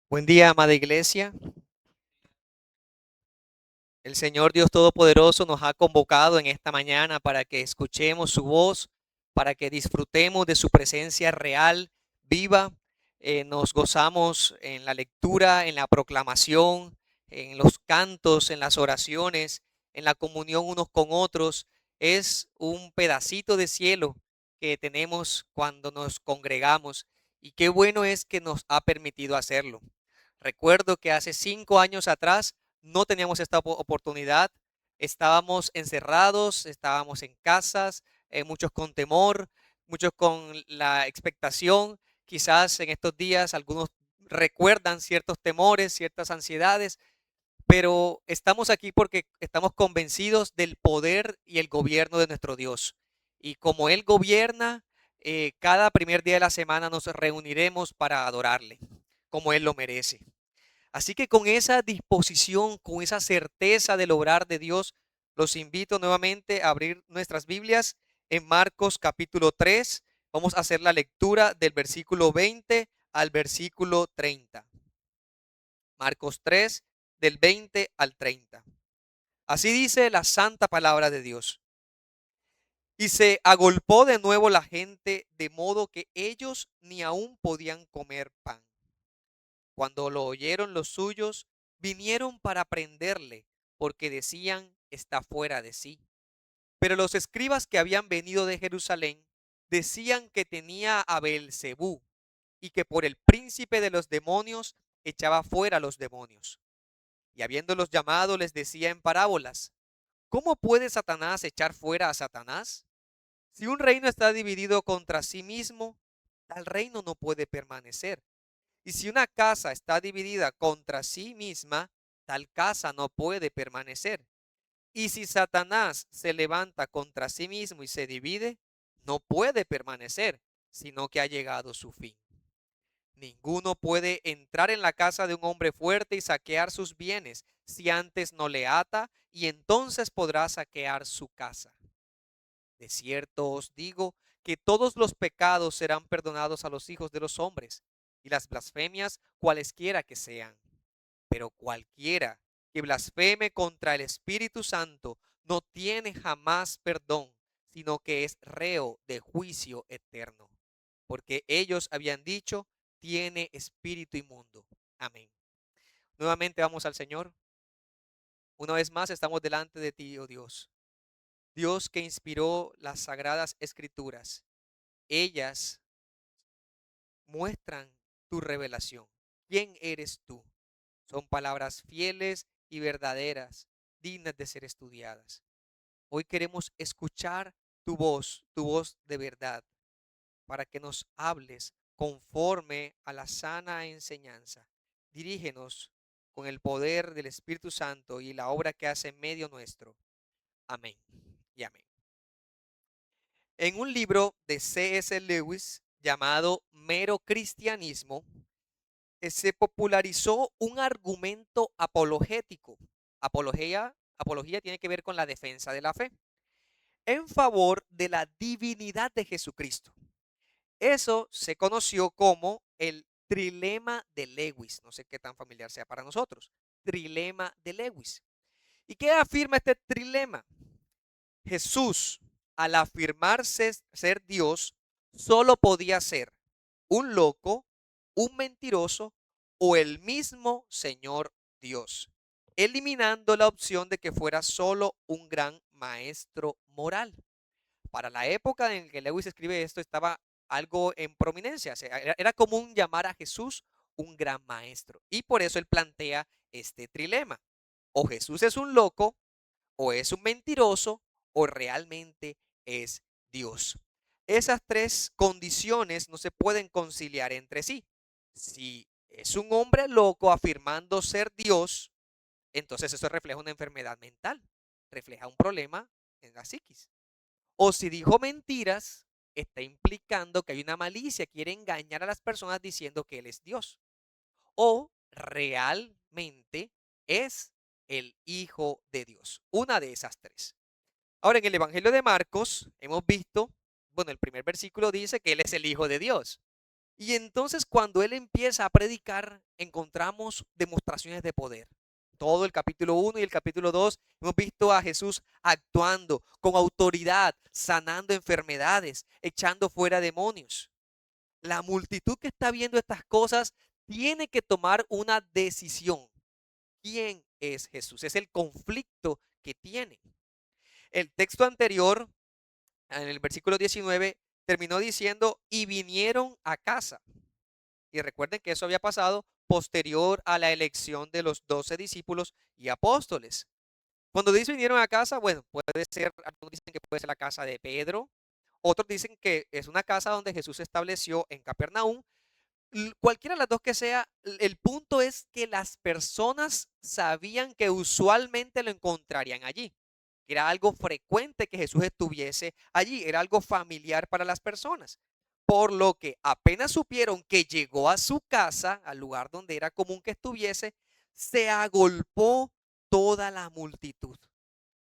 Buen día, amada iglesia. El Señor Dios Todopoderoso nos ha convocado en esta mañana para que escuchemos su voz, para que disfrutemos de su presencia real, viva. Nos gozamos en la lectura, en la proclamación, en los cantos, en las oraciones, en la comunión unos con otros. Es un pedacito de cielo que tenemos cuando nos congregamos y qué bueno es que nos ha permitido hacerlo. Recuerdo que hace 5 años atrás no teníamos esta oportunidad, estábamos encerrados, estábamos en casas, muchos con temor, muchos con la expectación. Quizás en estos días algunos recuerdan ciertos temores, ciertas ansiedades, pero estamos aquí porque estamos convencidos del poder y el gobierno de nuestro Dios. Y como Él gobierna, cada primer día de la semana nos reuniremos para adorarle, como Él lo merece. Así que con esa disposición, con esa certeza del obrar de Dios, los invito nuevamente a abrir nuestras Biblias en Marcos capítulo 3. Vamos a hacer la lectura del versículo 20 al versículo 30. Marcos 3, del 20 al 30. Así dice la santa palabra de Dios. Y se agolpó de nuevo la gente, de modo que ellos ni aún podían comer pan. Cuando lo oyeron los suyos, vinieron para prenderle, porque decían, está fuera de sí. Pero los escribas que habían venido de Jerusalén decían que tenía a Beelzebú y que por el príncipe de los demonios echaba fuera los demonios. Y habiéndolos llamado, les decía en parábolas, ¿cómo puede Satanás echar fuera a Satanás? Si un reino está dividido contra sí mismo, tal reino no puede permanecer. Y si una casa está dividida contra sí misma, tal casa no puede permanecer. Y si Satanás se levanta contra sí mismo y se divide, no puede permanecer, sino que ha llegado su fin. Ninguno puede entrar en la casa de un hombre fuerte y saquear sus bienes si antes no le ata, y entonces podrá saquear su casa. De cierto os digo que todos los pecados serán perdonados a los hijos de los hombres, y las blasfemias cualesquiera que sean. Pero cualquiera que blasfeme contra el Espíritu Santo no tiene jamás perdón, sino que es reo de juicio eterno. Porque ellos habían dicho, tiene espíritu inmundo. Amén. Nuevamente vamos al Señor. Una vez más estamos delante de ti, oh Dios. Dios que inspiró las sagradas escrituras. Ellas muestran tu revelación. ¿Quién eres tú? Son palabras fieles y verdaderas, dignas de ser estudiadas. Hoy queremos escuchar tu voz de verdad, para que nos hables conforme a la sana enseñanza. Dirígenos con el poder del Espíritu Santo y la obra que hace en medio nuestro. Amén y amén. En un libro de C.S. Lewis llamado Mero Cristianismo, se popularizó un argumento apologético. Apología tiene que ver con la defensa de la fe, en favor de la divinidad de Jesucristo. Eso se conoció como el trilema de Lewis. No sé qué tan familiar sea para nosotros. Trilema de Lewis. ¿Y qué afirma este trilema? Jesús, al afirmarse ser Dios, solo podía ser un loco, un mentiroso o el mismo Señor Dios, eliminando la opción de que fuera solo un gran maestro moral. Para la época en que Lewis escribe esto estaba algo en prominencia, o sea, era común llamar a Jesús un gran maestro, y por eso él plantea este trilema. O Jesús es un loco, o es un mentiroso, o realmente es Dios. Esas tres condiciones no se pueden conciliar entre sí. Si es un hombre loco afirmando ser Dios, entonces eso refleja una enfermedad mental, refleja un problema en la psiquis. O si dijo mentiras, está implicando que hay una malicia, quiere engañar a las personas diciendo que él es Dios. O realmente es el Hijo de Dios. Una de esas tres. Ahora, en el Evangelio de Marcos hemos visto, bueno, el primer versículo dice que Él es el Hijo de Dios. Y entonces cuando él empieza a predicar, encontramos demostraciones de poder. Todo el capítulo 1 y el capítulo 2 hemos visto a Jesús actuando con autoridad, sanando enfermedades, echando fuera demonios. La multitud que está viendo estas cosas tiene que tomar una decisión. ¿Quién es Jesús? Es el conflicto que tiene. El texto anterior, en el versículo 19, terminó diciendo, y vinieron a casa. Y recuerden que eso había pasado posterior a la elección de los 12 discípulos y apóstoles. Cuando dice vinieron a casa, bueno, puede ser, algunos dicen que puede ser la casa de Pedro, otros dicen que es una casa donde Jesús se estableció en Capernaum. Cualquiera de las dos que sea, el punto es que las personas sabían que usualmente lo encontrarían allí. Era algo frecuente que Jesús estuviese allí, era algo familiar para las personas. Por lo que apenas supieron que llegó a su casa, al lugar donde era común que estuviese, se agolpó toda la multitud.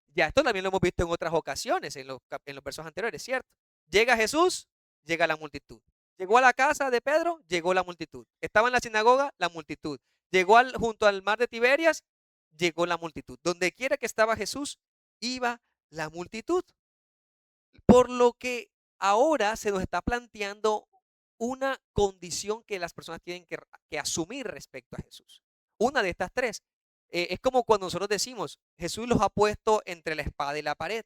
Ya esto también lo hemos visto en otras ocasiones, en los versos anteriores, ¿cierto? Llega Jesús, llega la multitud. Llegó a la casa de Pedro, llegó la multitud. Estaba en la sinagoga, la multitud. Llegó junto al mar de Tiberias, llegó la multitud. Donde quiera que estaba Jesús, iba la multitud. Por lo que ahora se nos está planteando una condición que las personas tienen que asumir respecto a Jesús. Una de estas tres. Es como cuando nosotros decimos, Jesús los ha puesto entre la espada y la pared.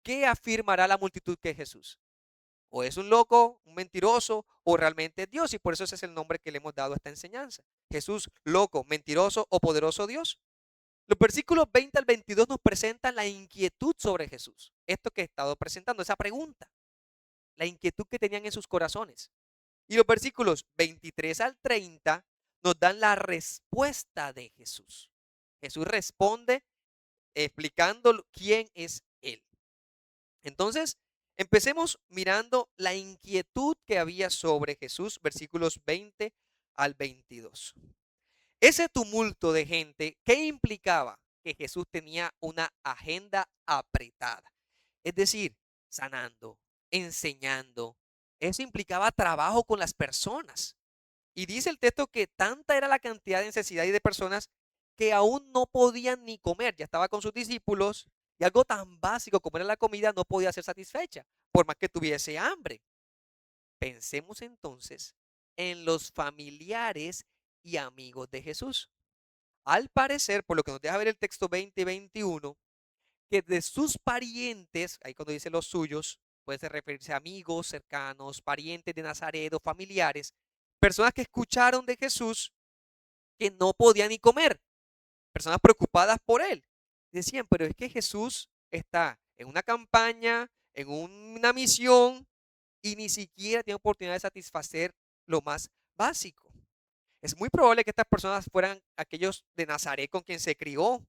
¿Qué afirmará la multitud que es Jesús? O es un loco, un mentiroso, o realmente es Dios. Y por eso ese es el nombre que le hemos dado a esta enseñanza. Jesús, loco, mentiroso o poderoso Dios. Los versículos 20 al 22 nos presentan la inquietud sobre Jesús. Esto que he estado presentando, esa pregunta, la inquietud que tenían en sus corazones. Y los versículos 23 al 30 nos dan la respuesta de Jesús. Jesús responde explicando quién es Él. Entonces, empecemos mirando la inquietud que había sobre Jesús, versículos 20 al 22. Ese tumulto de gente, ¿qué implicaba? Que Jesús tenía una agenda apretada. Es decir, sanando, enseñando. Eso implicaba trabajo con las personas. Y dice el texto que tanta era la cantidad de necesidad y de personas que aún no podían ni comer. Ya estaba con sus discípulos y algo tan básico como era la comida no podía ser satisfecha, por más que tuviese hambre. Pensemos entonces en los familiares y amigos de Jesús. Al parecer, por lo que nos deja ver el texto 20 y 21, que de sus parientes, ahí cuando dice los suyos, puede referirse a amigos cercanos, parientes de Nazaret o familiares, personas que escucharon de Jesús que no podían ni comer, personas preocupadas por él. Decían, pero es que Jesús está en una campaña, en una misión y ni siquiera tiene oportunidad de satisfacer lo más básico. Es muy probable que estas personas fueran aquellos de Nazaret con quien se crió,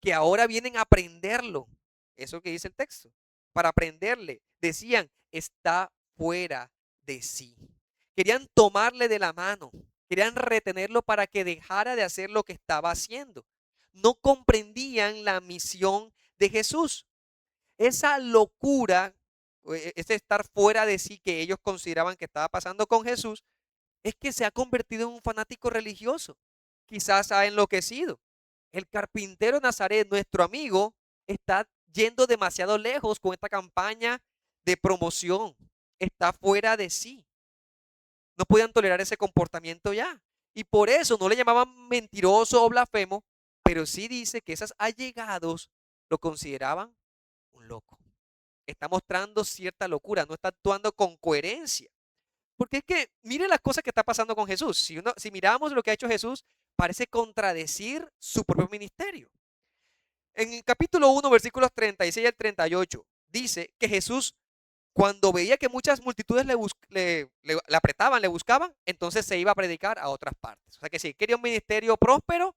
que ahora vienen a aprenderlo. Eso que dice el texto. Para aprenderle, decían, está fuera de sí. Querían tomarle de la mano, querían retenerlo para que dejara de hacer lo que estaba haciendo. No comprendían la misión de Jesús. Esa locura, ese estar fuera de sí que ellos consideraban que estaba pasando con Jesús, es que se ha convertido en un fanático religioso. Quizás ha enloquecido. El carpintero de Nazaret, nuestro amigo, está yendo demasiado lejos con esta campaña de promoción. Está fuera de sí. No podían tolerar ese comportamiento ya. Y por eso no le llamaban mentiroso o blasfemo, pero sí dice que esos allegados lo consideraban un loco. Está mostrando cierta locura, no está actuando con coherencia. Porque es que mire las cosas que está pasando con Jesús. Si miramos lo que ha hecho Jesús, parece contradecir su propio ministerio. En el capítulo 1, versículos 36 al 38, dice que Jesús, cuando veía que muchas multitudes le apretaban, le buscaban, entonces se iba a predicar a otras partes. O sea que si quería un ministerio próspero,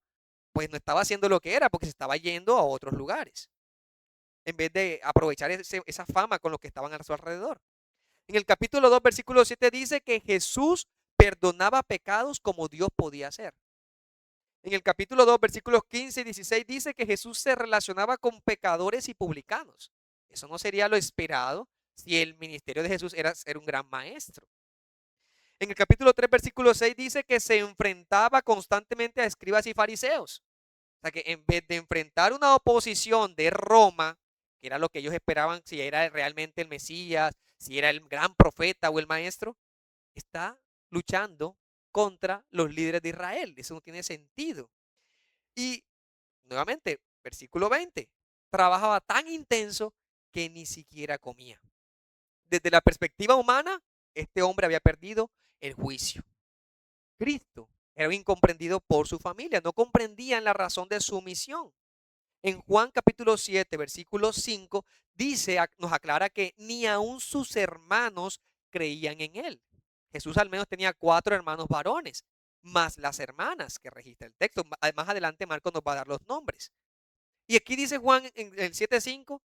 pues no estaba haciendo lo que era, porque se estaba yendo a otros lugares, en vez de aprovechar esa fama con los que estaban a su alrededor. En el capítulo 2, versículo 7 dice que Jesús perdonaba pecados como Dios podía hacer. En el capítulo 2, versículos 15 y 16 dice que Jesús se relacionaba con pecadores y publicanos. Eso no sería lo esperado si el ministerio de Jesús era ser un gran maestro. En el capítulo 3, versículo 6 dice que se enfrentaba constantemente a escribas y fariseos. O sea que en vez de enfrentar una oposición de Roma, que era lo que ellos esperaban, si era realmente el Mesías, si era el gran profeta o el maestro, está luchando contra los líderes de Israel. Eso no tiene sentido. Y nuevamente, versículo 20, trabajaba tan intenso que ni siquiera comía. Desde la perspectiva humana, este hombre había perdido el juicio. Cristo era incomprendido por su familia, no comprendían la razón de su misión. En Juan capítulo 7, versículo 5, dice, nos aclara que ni aun sus hermanos creían en él. Jesús al menos tenía 4 hermanos varones, más las hermanas que registra el texto. Más adelante Marcos nos va a dar los nombres. Y aquí dice Juan en el 7:5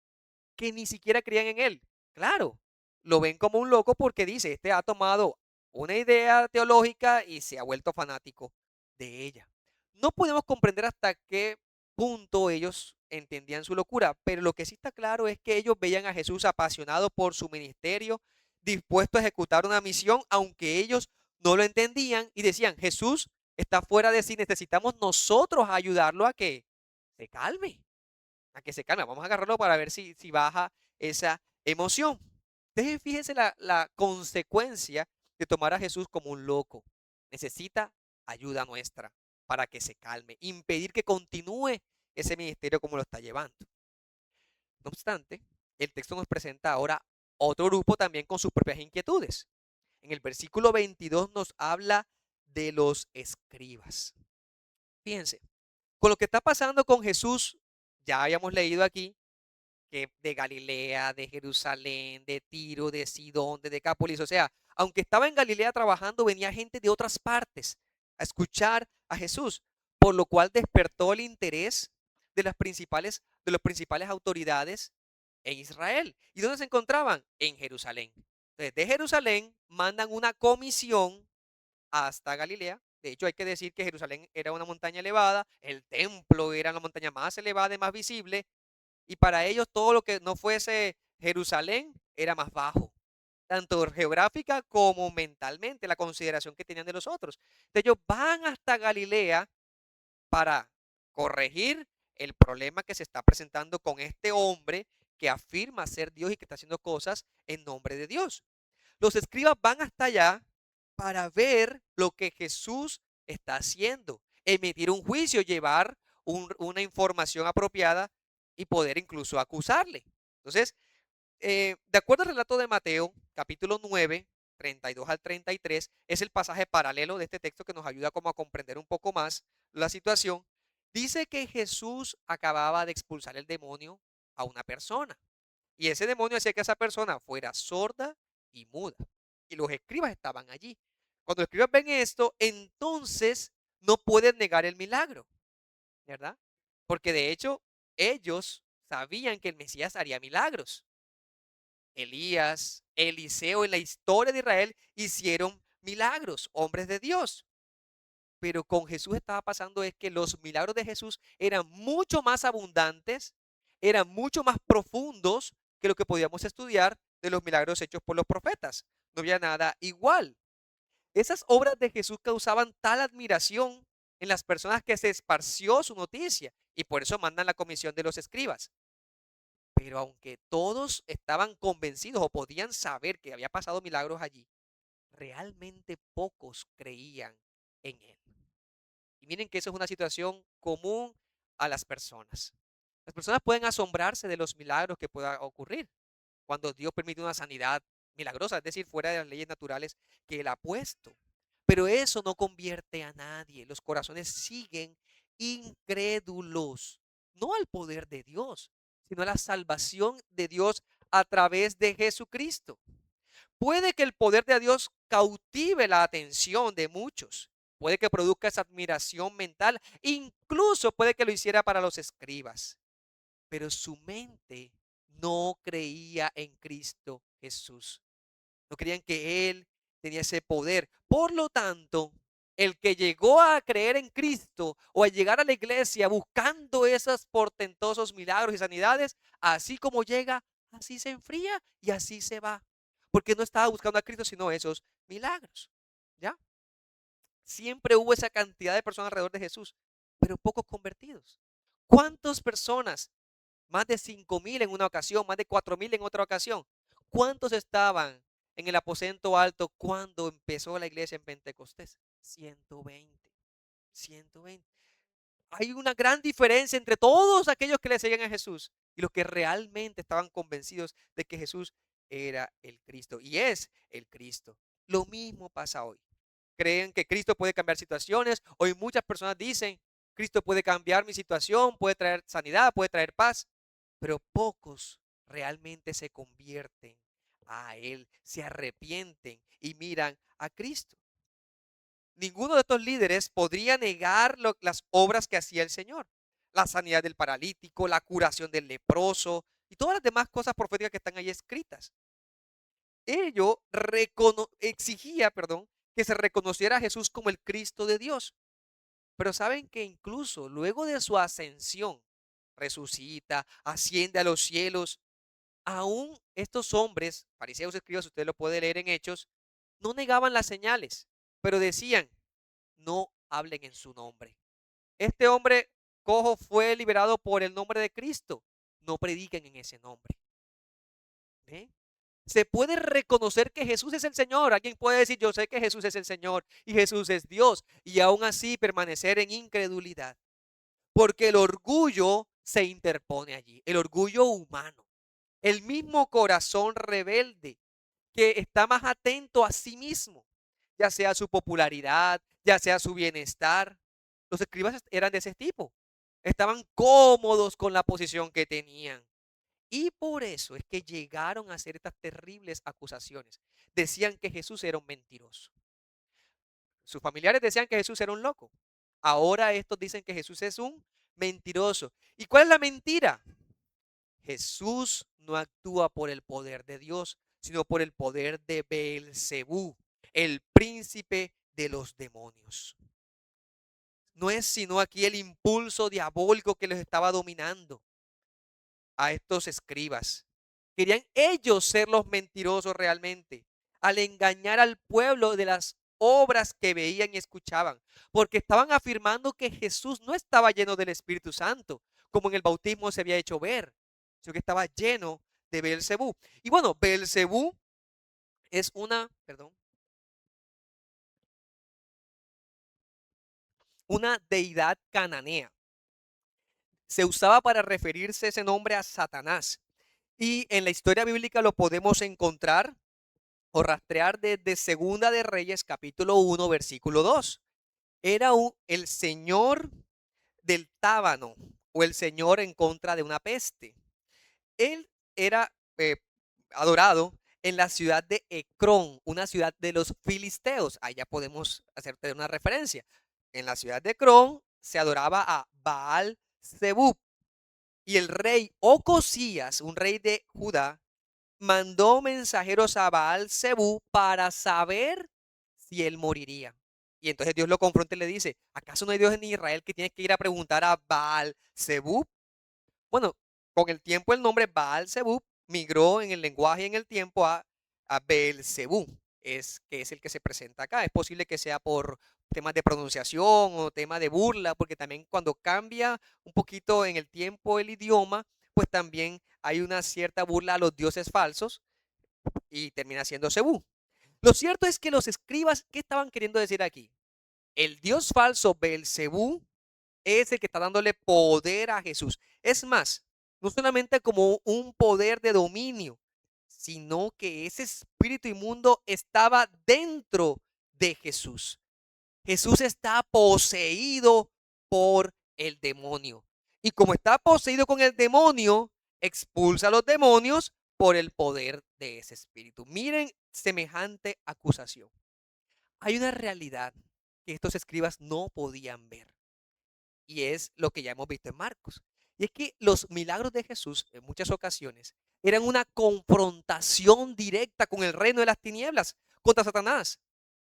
que ni siquiera creían en él. Claro, lo ven como un loco porque dice, este ha tomado una idea teológica y se ha vuelto fanático de ella. No podemos comprender hasta qué punto ellos entendían su locura, pero lo que sí está claro es que ellos veían a Jesús apasionado por su ministerio, dispuesto a ejecutar una misión, aunque ellos no lo entendían y decían, Jesús está fuera de sí, necesitamos nosotros ayudarlo a que se calme. Vamos a agarrarlo para ver si baja esa emoción. Entonces, fíjense la consecuencia de tomar a Jesús como un loco. Necesita ayuda nuestra para que se calme, impedir que continúe ese ministerio como lo está llevando. No obstante, el texto nos presenta ahora otro grupo también con sus propias inquietudes. En el versículo 22 nos habla de los escribas. Fíjense, con lo que está pasando con Jesús, ya habíamos leído aquí que de Galilea, de Jerusalén, de Tiro, de Sidón, de Decápolis. O sea, aunque estaba en Galilea trabajando, venía gente de otras partes a escuchar a Jesús, por lo cual despertó el interés de las principales autoridades en Israel. ¿Y dónde se encontraban? En Jerusalén. Entonces, de Jerusalén mandan una comisión hasta Galilea. De hecho, hay que decir que Jerusalén era una montaña elevada, el templo era la montaña más elevada y más visible, y para ellos todo lo que no fuese Jerusalén era más bajo, tanto geográfica como mentalmente, la consideración que tenían de los otros. Entonces ellos van hasta Galilea para corregir el problema que se está presentando con este hombre que afirma ser Dios y que está haciendo cosas en nombre de Dios. Los escribas van hasta allá para ver lo que Jesús está haciendo, emitir un juicio, llevar una información apropiada y poder incluso acusarle. Entonces, de acuerdo al relato de Mateo, capítulo 9, 32 al 33, es el pasaje paralelo de este texto que nos ayuda como a comprender un poco más la situación. Dice que Jesús acababa de expulsar el demonio a una persona. Y ese demonio hacía que esa persona fuera sorda y muda. Y los escribas estaban allí. Cuando los escribas ven esto, entonces no pueden negar el milagro, ¿verdad? Porque de hecho, ellos sabían que el Mesías haría milagros. Elías, Eliseo en la historia de Israel hicieron milagros, hombres de Dios. Pero con Jesús estaba pasando es que los milagros de Jesús eran mucho más abundantes, eran mucho más profundos que lo que podíamos estudiar de los milagros hechos por los profetas. No había nada igual. Esas obras de Jesús causaban tal admiración en las personas que se esparció su noticia y por eso mandan la comisión de los escribas. Pero aunque todos estaban convencidos o podían saber que había pasado milagros allí, realmente pocos creían en él. Y miren que eso es una situación común a las personas. Las personas pueden asombrarse de los milagros que pueda ocurrir cuando Dios permite una sanidad milagrosa, es decir, fuera de las leyes naturales que Él ha puesto. Pero eso no convierte a nadie. Los corazones siguen incrédulos, no al poder de Dios, sino a la salvación de Dios a través de Jesucristo. Puede que el poder de Dios cautive la atención de muchos. Puede que produzca esa admiración mental. Incluso puede que lo hiciera para los escribas. Pero su mente no creía en Cristo Jesús. No creían que Él tenía ese poder. Por lo tanto, el que llegó a creer en Cristo o a llegar a la iglesia buscando esos portentosos milagros y sanidades, así como llega, así se enfría y así se va. Porque no estaba buscando a Cristo, sino esos milagros. ¿Ya? Siempre hubo esa cantidad de personas alrededor de Jesús, pero pocos convertidos. ¿Cuántas personas? Más de 5,000 en una ocasión, más de 4,000 en otra ocasión. ¿Cuántos estaban en el aposento alto cuando empezó la iglesia en Pentecostés? 120. 120. Hay una gran diferencia entre todos aquellos que le seguían a Jesús y los que realmente estaban convencidos de que Jesús era el Cristo y es el Cristo. Lo mismo pasa hoy. Creen que Cristo puede cambiar situaciones. Hoy muchas personas dicen, Cristo puede cambiar mi situación, puede traer sanidad, puede traer paz, pero pocos realmente se convierten a Él, se arrepienten y miran a Cristo. Ninguno de estos líderes podría negar las obras que hacía el Señor. La sanidad del paralítico, la curación del leproso y todas las demás cosas proféticas que están ahí escritas. Ello exigía, que se reconociera a Jesús como el Cristo de Dios. Pero saben que incluso luego de su ascensión, resucita, asciende a los cielos, aún estos hombres, fariseos, escribas, usted lo puede leer en Hechos, no negaban las señales, pero decían, no hablen en su nombre. Este hombre cojo fue liberado por el nombre de Cristo. No prediquen en ese nombre. ¿Ve? Se puede reconocer que Jesús es el Señor. Alguien puede decir, yo sé que Jesús es el Señor y Jesús es Dios. Y aún así permanecer en incredulidad. Porque el orgullo se interpone allí. El orgullo humano. El mismo corazón rebelde que está más atento a sí mismo, ya sea su popularidad, ya sea su bienestar. Los escribas eran de ese tipo. Estaban cómodos con la posición que tenían. Y por eso es que llegaron a hacer estas terribles acusaciones. Decían que Jesús era un mentiroso. Sus familiares decían que Jesús era un loco. Ahora estos dicen que Jesús es un mentiroso. ¿Y cuál es la mentira? Jesús no actúa por el poder de Dios, sino por el poder de Beelzebú, el príncipe de los demonios. No es sino aquí el impulso diabólico que les estaba dominando a estos escribas. Querían ellos ser los mentirosos realmente, al engañar al pueblo de las obras que veían y escuchaban, porque estaban afirmando que Jesús no estaba lleno del Espíritu Santo, como en el bautismo se había hecho ver, sino que estaba lleno de Beelzebú. Y bueno, Beelzebú es una deidad cananea. Se usaba para referirse ese nombre a Satanás. Y en la historia bíblica lo podemos encontrar o rastrear desde Segunda de Reyes, capítulo 1, versículo 2. Era el señor del tábano o el señor en contra de una peste. Él era adorado en la ciudad de Ecrón, una ciudad de los filisteos. Allá podemos hacerte una referencia. En la ciudad de Ecrón se adoraba a Baal Zebub. Y el rey Ocosías, un rey de Judá, mandó mensajeros a Baal Zebú para saber si él moriría. Y entonces Dios lo confronta y le dice, ¿acaso no hay Dios en Israel que tienes que ir a preguntar a Baal Zebú? Bueno, con el tiempo el nombre Baal Zebú migró en el lenguaje y en el tiempo a Beelzebú, que es el que se presenta acá. Es posible que sea por temas de pronunciación o tema de burla, porque también cuando cambia un poquito en el tiempo el idioma, pues también hay una cierta burla a los dioses falsos y termina siendo Zebú. Lo cierto es que los escribas, ¿qué estaban queriendo decir aquí? El dios falso Beelzebú es el que está dándole poder a Jesús. Es más, no solamente como un poder de dominio, sino que ese espíritu inmundo estaba dentro de Jesús. Jesús está poseído por el demonio. Y como está poseído con el demonio, expulsa a los demonios por el poder de ese espíritu. Miren semejante acusación. Hay una realidad que estos escribas no podían ver. Y es lo que ya hemos visto en Marcos. Y es que los milagros de Jesús en muchas ocasiones eran una confrontación directa con el reino de las tinieblas, contra Satanás.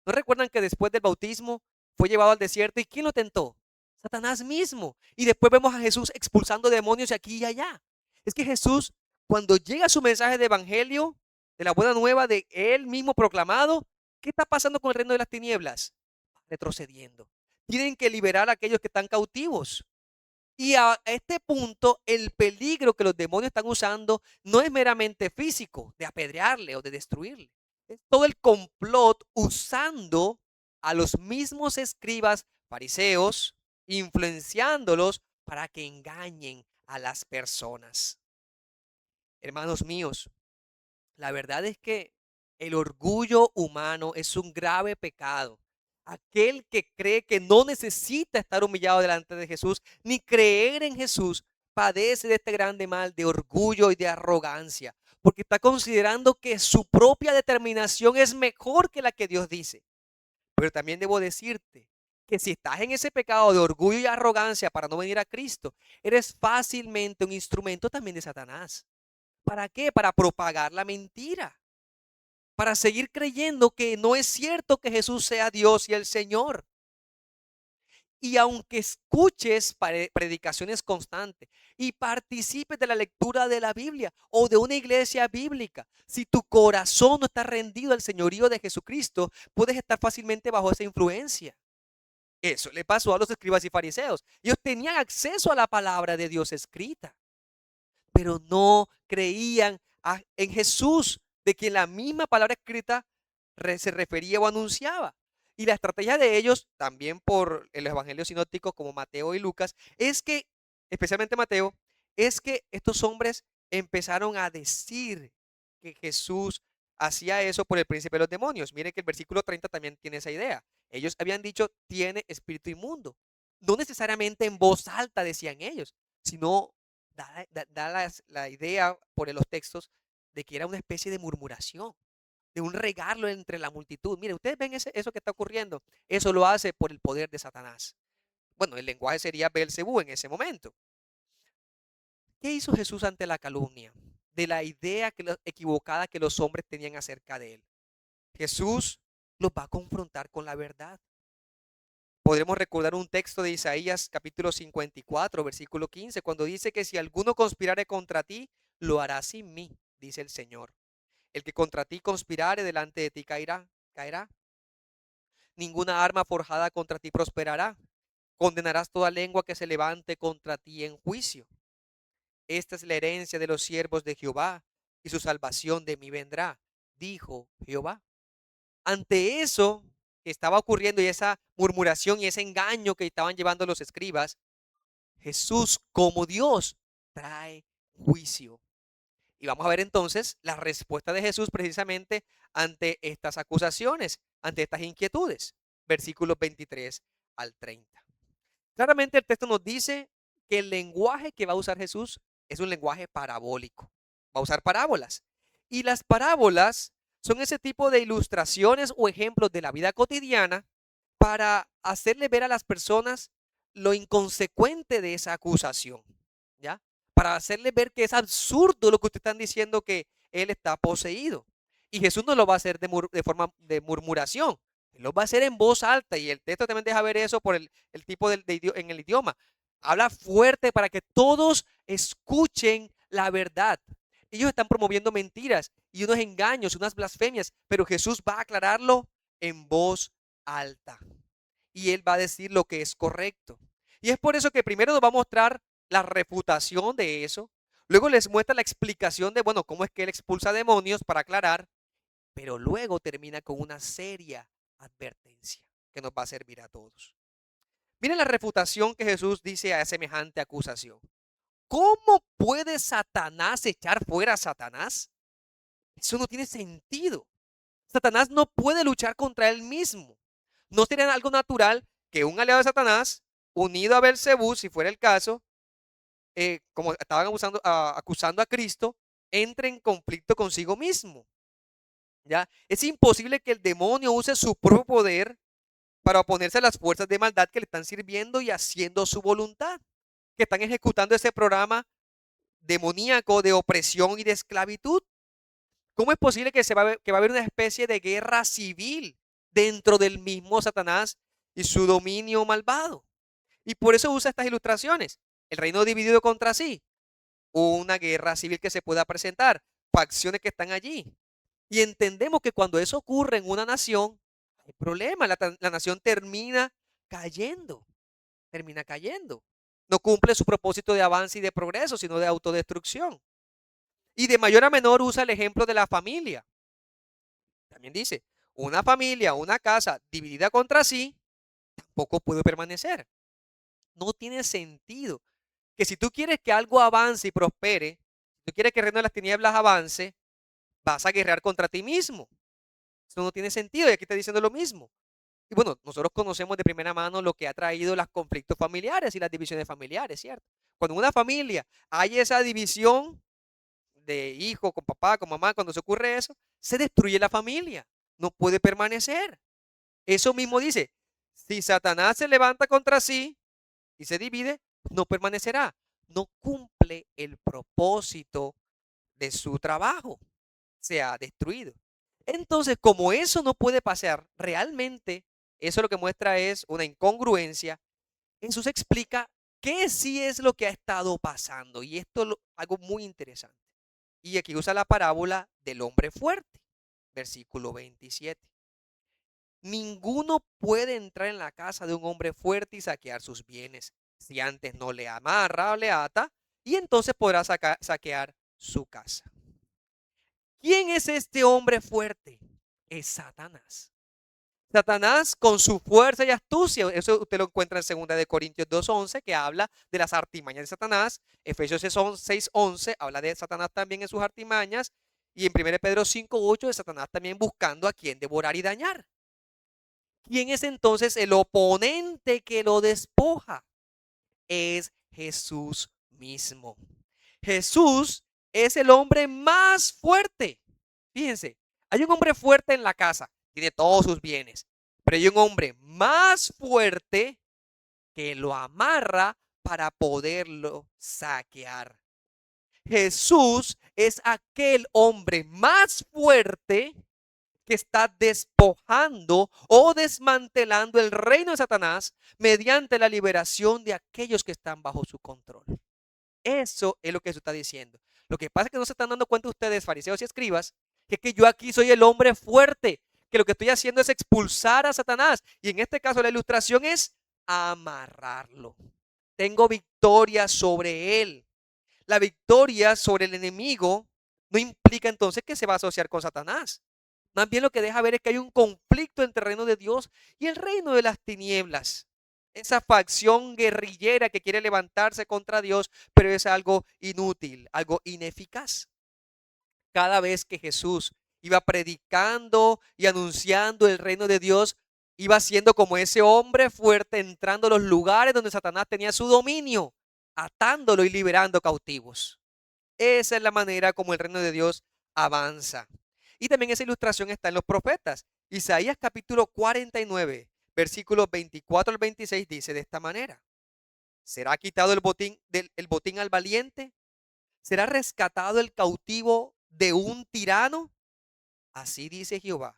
¿No recuerdan que después del bautismo fue llevado al desierto y quién lo tentó? Satanás mismo. Y después vemos a Jesús expulsando demonios aquí y allá. Es que Jesús, cuando llega su mensaje de evangelio, de la buena nueva de él mismo proclamado, ¿Qué está pasando con el reino de las tinieblas? Retrocediendo. Tienen que liberar a aquellos que están cautivos. Y a este punto, el peligro que los demonios están usando no es meramente físico, de apedrearle o de destruirle. Es todo el complot usando a los mismos escribas fariseos, influenciándolos para que engañen a las personas. Hermanos míos, la verdad es que el orgullo humano es un grave pecado. Aquel que cree que no necesita estar humillado delante de Jesús, ni creer en Jesús, padece de este grande mal de orgullo y de arrogancia, porque está considerando que su propia determinación es mejor que la que Dios dice. Pero también debo decirte que si estás en ese pecado de orgullo y arrogancia para no venir a Cristo, eres fácilmente un instrumento también de Satanás. ¿Para qué? Para propagar la mentira, para seguir creyendo que no es cierto que Jesús sea Dios y el Señor. Y aunque escuches predicaciones constantes y participes de la lectura de la Biblia o de una iglesia bíblica, si tu corazón no está rendido al señorío de Jesucristo, puedes estar fácilmente bajo esa influencia. Eso le pasó a los escribas y fariseos. Ellos tenían acceso a la palabra de Dios escrita, pero no creían en Jesús, de quien la misma palabra escrita se refería o anunciaba. Y la estrategia de ellos, también por el evangelio sinópticos como Mateo y Lucas, es que, especialmente Mateo, es que estos hombres empezaron a decir que Jesús hacía eso por el príncipe de los demonios. Mire que el versículo 30 también tiene esa idea. Ellos habían dicho, tiene espíritu inmundo. No necesariamente en voz alta decían ellos, sino da la idea por los textos de que era una especie de murmuración, de un regalo entre la multitud. Mire, ustedes ven eso que está ocurriendo. Eso lo hace por el poder de Satanás. Bueno, el lenguaje sería Belcebú en ese momento. ¿Qué hizo Jesús ante la calumnia? De la idea equivocada que los hombres tenían acerca de él. Jesús los va a confrontar con la verdad. Podremos recordar un texto de Isaías capítulo 54, versículo 15, cuando dice que si alguno conspirare contra ti, lo hará sin mí, dice el Señor. El que contra ti conspirare delante de ti caerá. Ninguna arma forjada contra ti prosperará. Condenarás toda lengua que se levante contra ti en juicio. Esta es la herencia de los siervos de Jehová, y su salvación de mí vendrá, dijo Jehová. Ante eso que estaba ocurriendo y esa murmuración y ese engaño que estaban llevando los escribas, Jesús como Dios trae juicio. Y vamos a ver entonces la respuesta de Jesús precisamente ante estas acusaciones, ante estas inquietudes. Versículos 23 al 30. Claramente el texto nos dice que el lenguaje que va a usar Jesús es un lenguaje parabólico. Va a usar parábolas. Y las parábolas son ese tipo de ilustraciones o ejemplos de la vida cotidiana para hacerle ver a las personas lo inconsecuente de esa acusación, ¿ya? Para hacerle ver que es absurdo lo que ustedes están diciendo, que él está poseído. Y Jesús no lo va a hacer de forma de murmuración, él lo va a hacer en voz alta, y el texto también deja ver eso por el tipo en el idioma. Habla fuerte para que todos escuchen la verdad. Ellos están promoviendo mentiras y unos engaños, unas blasfemias, pero Jesús va a aclararlo en voz alta. Y él va a decir lo que es correcto. Y es por eso que primero nos va a mostrar la refutación de eso. Luego les muestra la explicación de, bueno, cómo es que él expulsa demonios para aclarar. Pero luego termina con una seria advertencia que nos va a servir a todos. Miren la refutación que Jesús dice a semejante acusación. ¿Cómo puede Satanás echar fuera a Satanás? Eso no tiene sentido. Satanás no puede luchar contra él mismo. No sería algo natural que un aliado de Satanás, unido a Belcebú, si fuera el caso, como estaban acusando a Cristo, entre en conflicto consigo mismo. ¿Ya? Es imposible que el demonio use su propio poder para oponerse a las fuerzas de maldad que le están sirviendo y haciendo su voluntad, que están ejecutando ese programa demoníaco de opresión y de esclavitud. ¿Cómo es posible que va a haber una especie de guerra civil dentro del mismo Satanás y su dominio malvado? Y por eso usa estas ilustraciones. El reino dividido contra sí, una guerra civil que se pueda presentar, facciones que están allí. Y entendemos que cuando eso ocurre en una nación, hay problema, la nación cayendo, termina cayendo. No cumple su propósito de avance y de progreso, sino de autodestrucción. Y de mayor a menor usa el ejemplo de la familia. También dice, una familia, una casa dividida contra sí, tampoco puede permanecer. No tiene sentido que si tú quieres que algo avance y prospere, si tú quieres que el reino de las tinieblas avance, vas a guerrear contra ti mismo. Eso no tiene sentido y aquí está diciendo lo mismo. Y bueno, nosotros conocemos de primera mano lo que ha traído los conflictos familiares y las divisiones familiares, ¿cierto? Cuando en una familia hay esa división de hijo con papá, con mamá, cuando se ocurre eso, se destruye la familia, no puede permanecer. Eso mismo dice, si Satanás se levanta contra sí y se divide, no permanecerá, no cumple el propósito de su trabajo, se ha destruido. Entonces, como eso no puede pasar, realmente eso lo que muestra es una incongruencia. Jesús explica qué sí es lo que ha estado pasando y esto es algo muy interesante. Y aquí usa la parábola del hombre fuerte, versículo 27. Ninguno puede entrar en la casa de un hombre fuerte y saquear sus bienes, si antes no le amarra o le ata, y entonces podrá saquear su casa. ¿Quién es este hombre fuerte? Es Satanás. Satanás con su fuerza y astucia, eso usted lo encuentra en 2 de Corintios 2:11, que habla de las artimañas de Satanás. Efesios 6:11 habla de Satanás también en sus artimañas. Y en 1 Pedro 5:8 de Satanás también buscando a quien devorar y dañar. ¿Quién es entonces el oponente que lo despoja? Es Jesús mismo. Jesús es el hombre más fuerte. Fíjense, hay un hombre fuerte en la casa, tiene todos sus bienes, pero hay un hombre más fuerte que lo amarra para poderlo saquear. Jesús es aquel hombre más fuerte que está despojando o desmantelando el reino de Satanás mediante la liberación de aquellos que están bajo su control. Eso es lo que Jesús está diciendo. Lo que pasa es que no se están dando cuenta ustedes, fariseos y escribas, que yo aquí soy el hombre fuerte, que lo que estoy haciendo es expulsar a Satanás. Y en este caso la ilustración es amarrarlo. Tengo victoria sobre él. La victoria sobre el enemigo no implica entonces que se va a asociar con Satanás. Más bien lo que deja ver es que hay un conflicto entre el reino de Dios y el reino de las tinieblas. Esa facción guerrillera que quiere levantarse contra Dios, pero es algo inútil, algo ineficaz. Cada vez que Jesús iba predicando y anunciando el reino de Dios, iba siendo como ese hombre fuerte entrando a los lugares donde Satanás tenía su dominio, atándolo y liberando cautivos. Esa es la manera como el reino de Dios avanza. Y también esa ilustración está en los profetas. Isaías capítulo 49, versículos 24 al 26 dice de esta manera: ¿será quitado el botín al valiente? ¿Será rescatado el cautivo de un tirano? Así dice Jehová,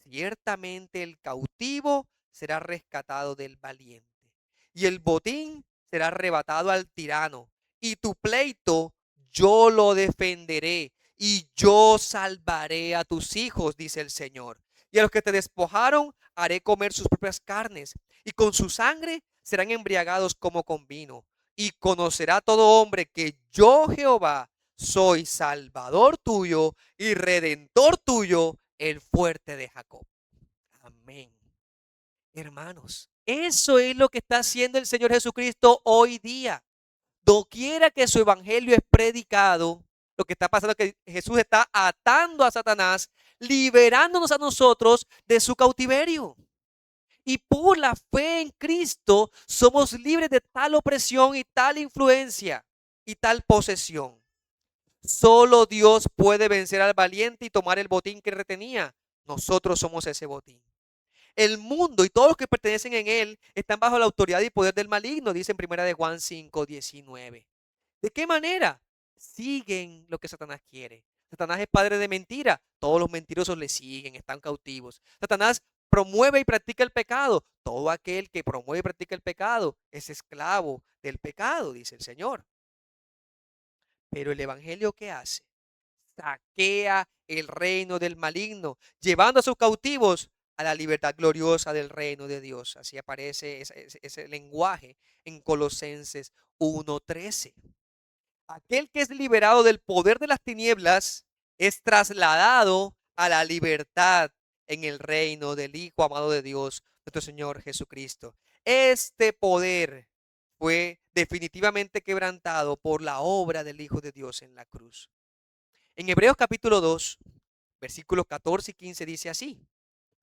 ciertamente el cautivo será rescatado del valiente, y el botín será arrebatado al tirano, y tu pleito yo lo defenderé, y yo salvaré a tus hijos, dice el Señor. Y a los que te despojaron haré comer sus propias carnes, y con su sangre serán embriagados como con vino. Y conocerá todo hombre que yo, Jehová, soy salvador tuyo y redentor tuyo, el fuerte de Jacob. Amén. Hermanos, eso es lo que está haciendo el Señor Jesucristo hoy día. Doquiera que su evangelio es predicado, lo que está pasando es que Jesús está atando a Satanás, liberándonos a nosotros de su cautiverio. Y por la fe en Cristo somos libres de tal opresión y tal influencia y tal posesión. Solo Dios puede vencer al valiente y tomar el botín que retenía. Nosotros somos ese botín. El mundo y todos los que pertenecen en él están bajo la autoridad y poder del maligno, dice en 1 de Juan 5:19. ¿De qué manera? Siguen lo que Satanás quiere. Satanás es padre de mentira. Todos los mentirosos le siguen, están cautivos. Satanás promueve y practica el pecado. Todo aquel que promueve y practica el pecado es esclavo del pecado, dice el Señor. Pero el evangelio, ¿qué hace? saquea el reino del maligno, llevando a sus cautivos a la libertad gloriosa del reino de Dios. Así aparece ese lenguaje en Colosenses 1:13. Aquel que es liberado del poder de las tinieblas es trasladado a la libertad en el reino del Hijo amado de Dios, nuestro Señor Jesucristo. Este poder fue definitivamente quebrantado por la obra del Hijo de Dios en la cruz. En Hebreos capítulo 2, versículos 14 y 15 dice así: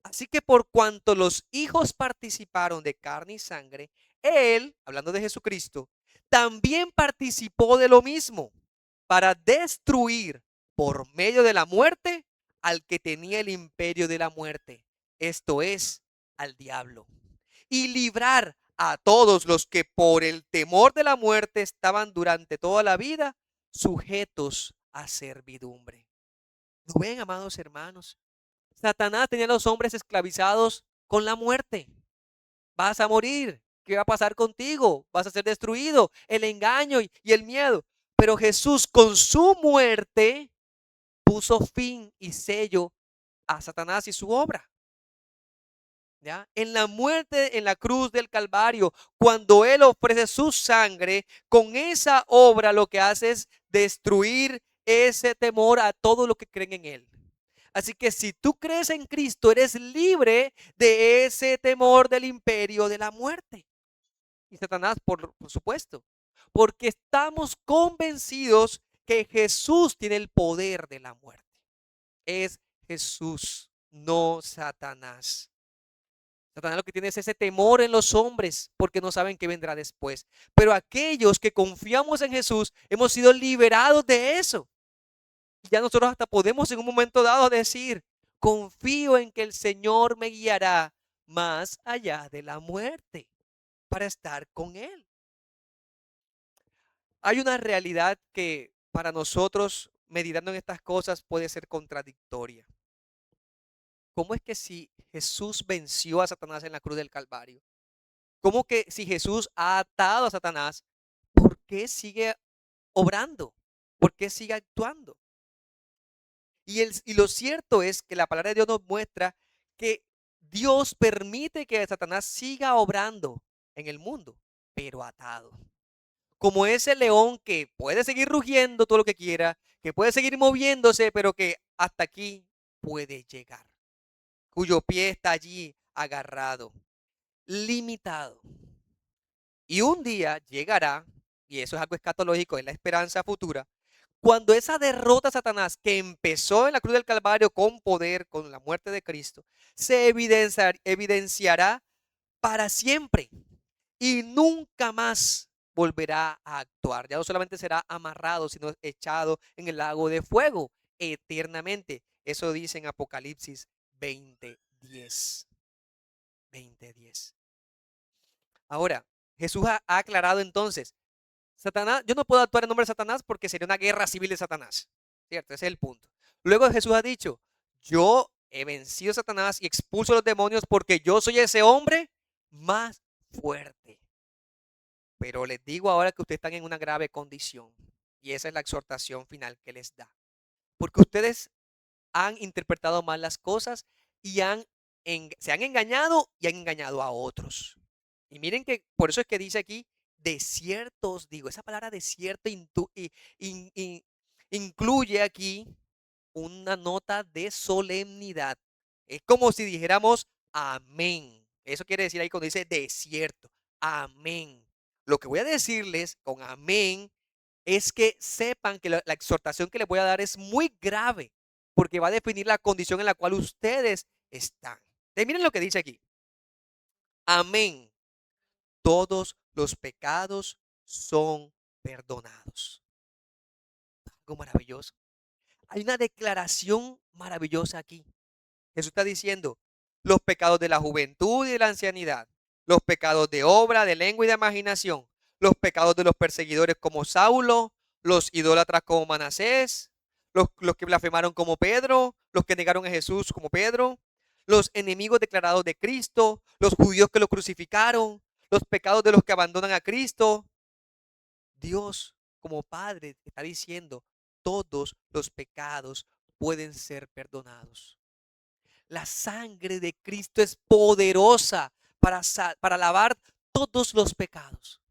así que por cuanto los hijos participaron de carne y sangre, él, hablando de Jesucristo, también participó de lo mismo, para destruir por medio de la muerte al que tenía el imperio de la muerte, esto es, al diablo, y librar a todos los que por el temor de la muerte estaban durante toda la vida sujetos a servidumbre. ¿Lo ven, amados hermanos? Satanás tenía a los hombres esclavizados con la muerte. Vas a morir. ¿Qué va a pasar contigo? Vas a ser destruido. El engaño y el miedo. Pero Jesús con su muerte puso fin y sello a Satanás y su obra. ¿Ya? En la muerte, en la cruz del Calvario, cuando Él ofrece su sangre, con esa obra lo que hace es destruir ese temor a todo lo que creen en Él. Así que si tú crees en Cristo, eres libre de ese temor del imperio de la muerte. Y Satanás, por supuesto, porque estamos convencidos que Jesús tiene el poder de la muerte. Es Jesús, no Satanás. Satanás lo que tiene es ese temor en los hombres porque no saben qué vendrá después. Pero aquellos que confiamos en Jesús hemos sido liberados de eso. Y ya nosotros hasta podemos en un momento dado decir, confío en que el Señor me guiará más allá de la muerte para estar con Él. Hay una realidad que para nosotros, meditando en estas cosas, puede ser contradictoria. ¿Cómo es que si Jesús venció a Satanás en la cruz del Calvario? ¿Cómo que si Jesús ha atado a Satanás, por qué sigue obrando? ¿Por qué sigue actuando? Y lo cierto es que la palabra de Dios nos muestra que Dios permite que Satanás siga obrando en el mundo, pero atado. Como ese león que puede seguir rugiendo todo lo que quiera, que puede seguir moviéndose, pero que hasta aquí puede llegar, cuyo pie está allí agarrado, limitado. Y un día llegará, y eso es algo escatológico, es la esperanza futura, cuando esa derrota a Satanás que empezó en la cruz del Calvario con poder, con la muerte de Cristo, se evidenciará para siempre y nunca más volverá a actuar. Ya no solamente será amarrado, sino echado en el lago de fuego eternamente. Eso dice en Apocalipsis 20:10. 20:10. Ahora, Jesús ha aclarado entonces, Satanás, yo no puedo actuar en nombre de Satanás porque sería una guerra civil de Satanás. ¿Cierto? Ese es el punto. Luego Jesús ha dicho, yo he vencido a Satanás y expulso a los demonios porque yo soy ese hombre más fuerte. Pero les digo ahora que ustedes están en una grave condición. Y esa es la exhortación final que les da. Porque ustedes han interpretado mal las cosas y se han engañado y han engañado a otros. Y miren que por eso es que dice aquí, de cierto os digo, esa palabra de cierto incluye aquí una nota de solemnidad. Es como si dijéramos amén. Eso quiere decir ahí cuando dice de cierto, amén. Lo que voy a decirles con amén es que sepan que la exhortación que les voy a dar es muy grave porque va a definir la condición en la cual ustedes están. Miren lo que dice aquí. Amén. Todos los pecados son perdonados. Algo maravilloso. Hay una declaración maravillosa aquí. Jesús está diciendo, los pecados de la juventud y de la ancianidad, los pecados de obra, de lengua y de imaginación, los pecados de los perseguidores como Saulo, los idólatras como Manasés, los que blasfemaron como Pedro, los que negaron a Jesús como Pedro, los enemigos declarados de Cristo, los judíos que lo crucificaron, los pecados de los que abandonan a Cristo. Dios como Padre está diciendo, todos los pecados pueden ser perdonados. La sangre de Cristo es poderosa para lavar todos los pecados.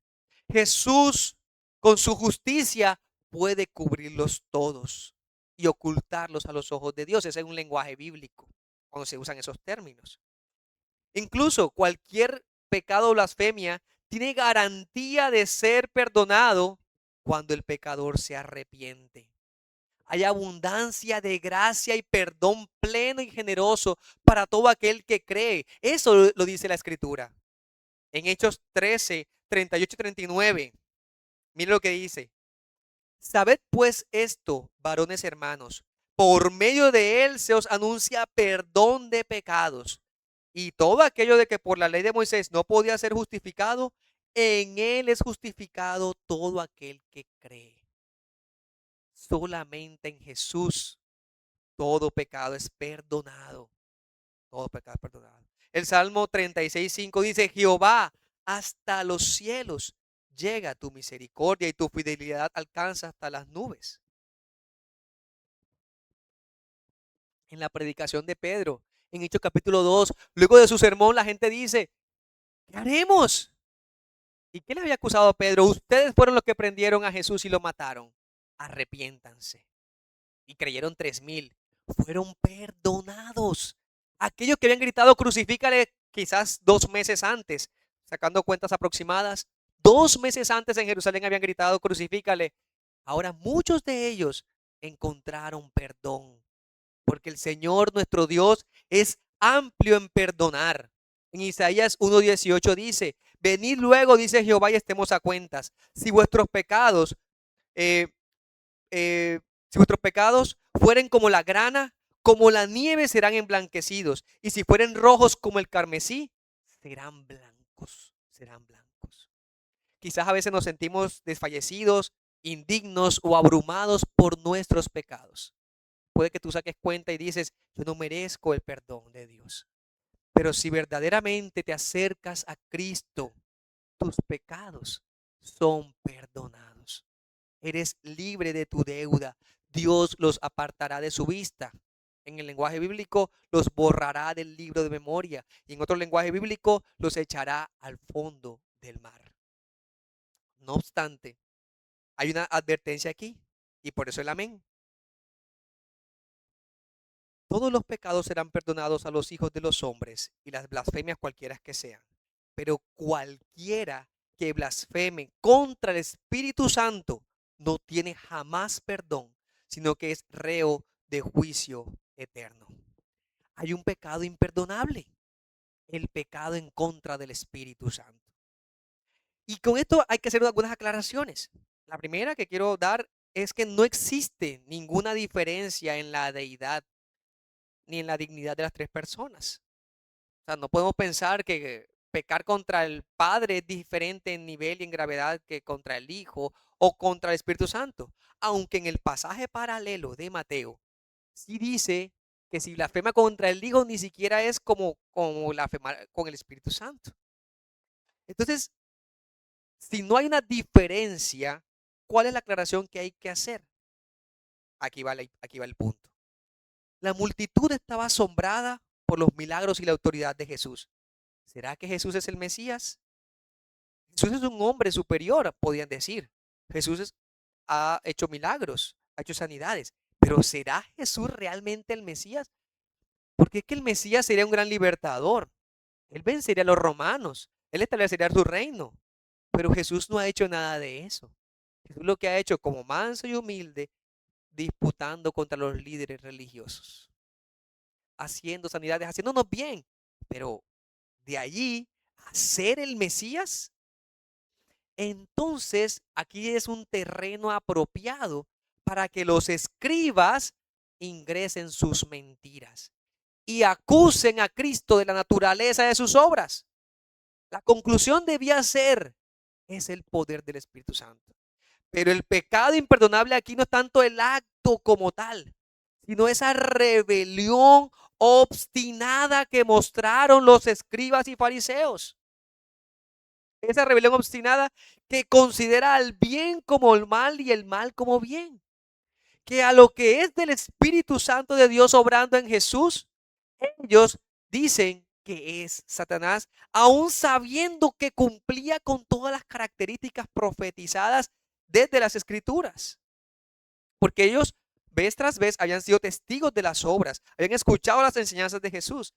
Jesús, con su justicia, puede cubrirlos todos y ocultarlos a los ojos de Dios. Ese es un lenguaje bíblico cuando se usan esos términos. Incluso cualquier pecado o blasfemia tiene garantía de ser perdonado cuando el pecador se arrepiente. Hay abundancia de gracia y perdón pleno y generoso para todo aquel que cree. Eso lo dice la Escritura. En Hechos 13, 38 y 39. Mire lo que dice. Sabed pues esto, varones hermanos, por medio de él se os anuncia perdón de pecados. Y todo aquello de que por la ley de Moisés no podía ser justificado, en él es justificado todo aquel que cree. Solamente en Jesús todo pecado es perdonado. Todo pecado es perdonado. El Salmo 36:5 dice, Jehová, hasta los cielos llega tu misericordia y tu fidelidad alcanza hasta las nubes. En la predicación de Pedro, en Hechos capítulo 2, luego de su sermón, la gente dice, ¿qué haremos? ¿Y qué le había acusado a Pedro? Ustedes fueron los que prendieron a Jesús y lo mataron. Arrepiéntanse. Y creyeron 3,000. Fueron perdonados. Aquellos que habían gritado, crucifícale, quizás 2 meses antes, sacando cuentas aproximadas, 2 meses antes en Jerusalén habían gritado, crucifícale. Ahora muchos de ellos encontraron perdón, porque el Señor nuestro Dios es amplio en perdonar. En Isaías 1:18 dice, venid luego, dice Jehová, y estemos a cuentas. Si vuestros pecados, eh, eh, si vuestros pecados fueren como la grana, como la nieve serán emblanquecidos. Y si fueren rojos como el carmesí, serán blancos, serán blancos. Quizás a veces nos sentimos desfallecidos, indignos o abrumados por nuestros pecados. Puede que tú saques cuenta y dices, yo no merezco el perdón de Dios. Pero si verdaderamente te acercas a Cristo, tus pecados son perdonados. Eres libre de tu deuda. Dios los apartará de su vista. En el lenguaje bíblico, los borrará del libro de memoria. Y en otro lenguaje bíblico, los echará al fondo del mar. No obstante, hay una advertencia aquí. Y por eso el amén. Todos los pecados serán perdonados a los hijos de los hombres y las blasfemias cualquiera que sean. Pero cualquiera que blasfeme contra el Espíritu Santo no tiene jamás perdón, sino que es reo de juicio eterno. Hay un pecado imperdonable, el pecado en contra del Espíritu Santo. Y con esto hay que hacer algunas aclaraciones. La primera que quiero dar es que no existe ninguna diferencia en la deidad ni en la dignidad de las tres personas. O sea, no podemos pensar que pecar contra el Padre es diferente en nivel y en gravedad que contra el Hijo o contra el Espíritu Santo. Aunque en el pasaje paralelo de Mateo, sí dice que si blasfema contra el Hijo ni siquiera es como blasfemar con el Espíritu Santo. Entonces, si no hay una diferencia, ¿cuál es la aclaración que hay que hacer? Aquí va el punto. La multitud estaba asombrada por los milagros y la autoridad de Jesús. ¿Será que Jesús es el Mesías? Jesús es un hombre superior, podían decir. Jesús ha hecho milagros, ha hecho sanidades. Pero ¿será Jesús realmente el Mesías? Porque es que el Mesías sería un gran libertador. Él vencería a los romanos. Él establecería su reino. Pero Jesús no ha hecho nada de eso. Jesús lo que ha hecho como manso y humilde, disputando contra los líderes religiosos, haciendo sanidades, haciéndonos bien. Pero de allí a ser el Mesías, entonces aquí es un terreno apropiado para que los escribas ingresen sus mentiras y acusen a Cristo de la naturaleza de sus obras. La conclusión debía ser, es el poder del Espíritu Santo. Pero el pecado imperdonable aquí no es tanto el acto como tal, sino esa rebelión obstinada que mostraron los escribas y fariseos. Esa rebelión obstinada que considera al bien como el mal y el mal como bien. que a lo que es del Espíritu Santo de Dios obrando en Jesús, ellos dicen que es Satanás, aún sabiendo que cumplía con todas las características profetizadas desde las Escrituras. Porque ellos, vez tras vez, habían sido testigos de las obras, habían escuchado las enseñanzas de Jesús,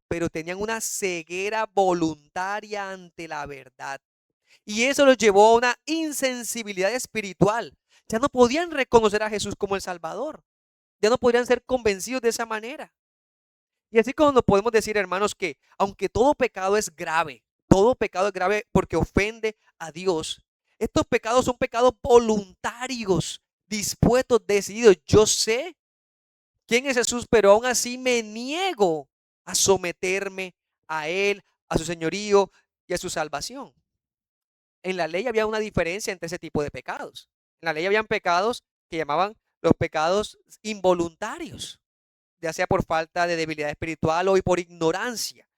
pero tenían una ceguera voluntaria ante la verdad. Y eso los llevó a una insensibilidad espiritual. Ya no podían reconocer a Jesús como el Salvador. Ya no podrían ser convencidos de esa manera. Y así como nos podemos decir, hermanos, que aunque todo pecado es grave porque ofende a Dios, estos pecados son pecados voluntarios, dispuestos, decididos. Yo sé quién es Jesús, pero aún así me niego a someterme a Él, a su señorío y a su salvación. En la ley había una diferencia entre ese tipo de pecados. En la ley habían pecados que llamaban los pecados involuntarios, ya sea por falta de debilidad espiritual o por ignorancia.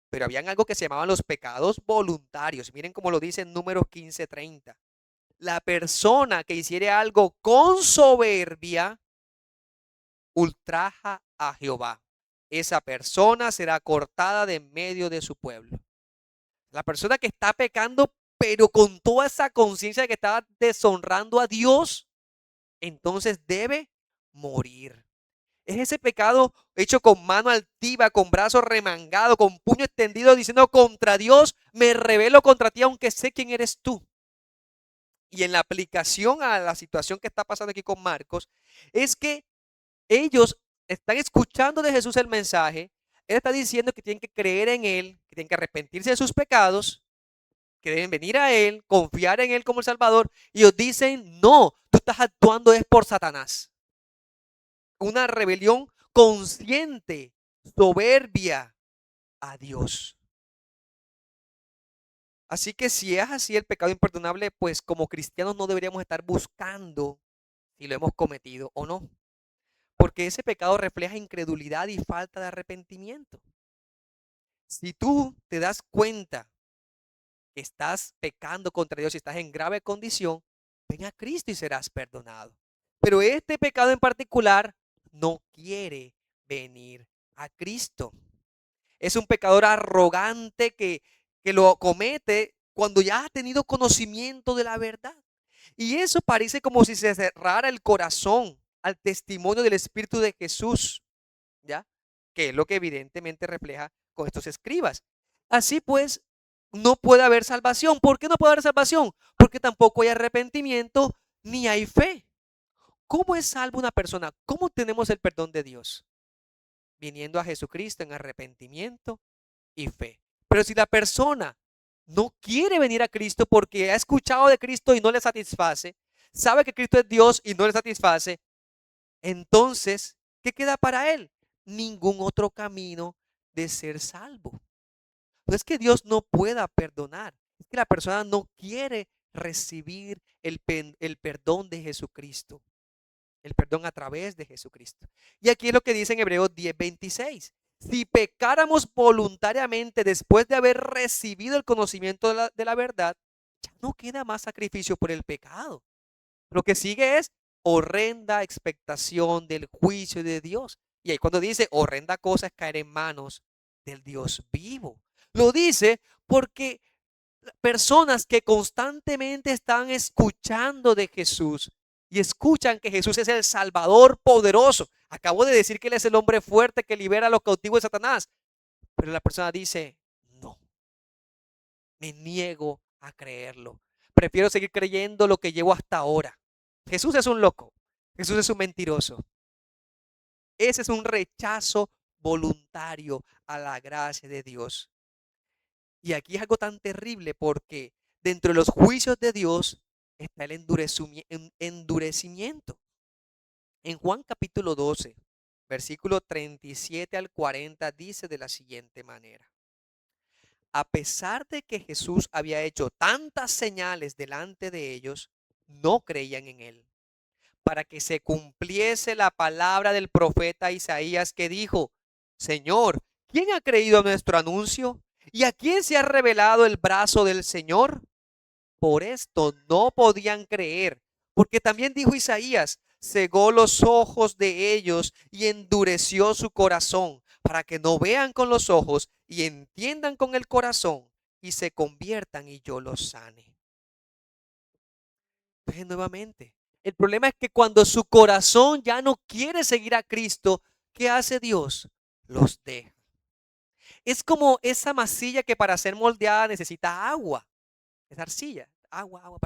Pero habían algo que se llamaban los pecados voluntarios. Miren cómo lo dice en Números 15:30. La persona que hiciere algo con soberbia ultraja a Jehová. Esa persona será cortada de en medio de su pueblo. La persona que está pecando, pero con toda esa conciencia de que está deshonrando a Dios, entonces debe morir. Es ese pecado hecho con mano altiva, con brazo remangado, con puño extendido, diciendo contra Dios, me rebelo contra ti, aunque sé quién eres tú. Y en la aplicación a la situación que está pasando aquí con Marcos, es que ellos están escuchando de Jesús el mensaje. Él está diciendo que tienen que creer en Él, que tienen que arrepentirse de sus pecados, que deben venir a Él, confiar en Él como el Salvador. Y ellos dicen, no, tú estás actuando es por Satanás. Una rebelión consciente, soberbia a Dios. Así que si es así el pecado imperdonable, pues como cristianos no deberíamos estar buscando si lo hemos cometido o no. Porque ese pecado refleja incredulidad y falta de arrepentimiento. Si tú te das cuenta que estás pecando contra Dios y estás en grave condición, ven a Cristo y serás perdonado. Pero este pecado en particular no quiere venir a Cristo. Es un pecador arrogante que lo comete cuando ya ha tenido conocimiento de la verdad. Y eso parece como si se cerrara el corazón al testimonio del Espíritu de Jesús, ¿ya? Que es lo que evidentemente refleja con estos escribas. Así pues, no puede haber salvación. ¿Por qué no puede haber salvación? Porque tampoco hay arrepentimiento ni hay fe. ¿Cómo es salvo una persona? ¿Cómo tenemos el perdón de Dios? Viniendo a Jesucristo en arrepentimiento y fe. Pero si la persona no quiere venir a Cristo porque ha escuchado de Cristo y no le satisface, sabe que Cristo es Dios y no le satisface, entonces, ¿qué queda para él? Ningún otro camino de ser salvo. No es que Dios no pueda perdonar, es que la persona no quiere recibir el perdón de Jesucristo, el perdón a través de Jesucristo. Y aquí es lo que dice en Hebreos 10:26. Si pecáramos voluntariamente después de haber recibido el conocimiento de la verdad, ya no queda más sacrificio por el pecado. Lo que sigue es horrenda expectación del juicio de Dios. Y ahí cuando dice horrenda cosa es caer en manos del Dios vivo. Lo dice porque personas que constantemente están escuchando de Jesús y escuchan que Jesús es el Salvador poderoso. Acabo de decir que Él es el hombre fuerte que libera a los cautivos de Satanás. Pero la persona dice, no, me niego a creerlo. Prefiero seguir creyendo lo que llevo hasta ahora. Jesús es un loco. Jesús es un mentiroso. Ese es un rechazo voluntario a la gracia de Dios. Y aquí es algo tan terrible porque dentro de los juicios de Dios está el endurecimiento. En Juan capítulo 12, versículo 37 al 40 dice de la siguiente manera. A pesar de que Jesús había hecho tantas señales delante de ellos, no creían en él, para que se cumpliese la palabra del profeta Isaías que dijo, Señor, ¿quién ha creído a nuestro anuncio? ¿Y a quién se ha revelado el brazo del Señor? Por esto no podían creer, porque también dijo Isaías, cegó los ojos de ellos y endureció su corazón, para que no vean con los ojos y entiendan con el corazón y se conviertan y yo los sane. Entonces, nuevamente, el problema es que cuando su corazón ya no quiere seguir a Cristo, ¿qué hace Dios? Los deja. Es como esa masilla que para ser moldeada necesita agua. Es arcilla, agua, agua.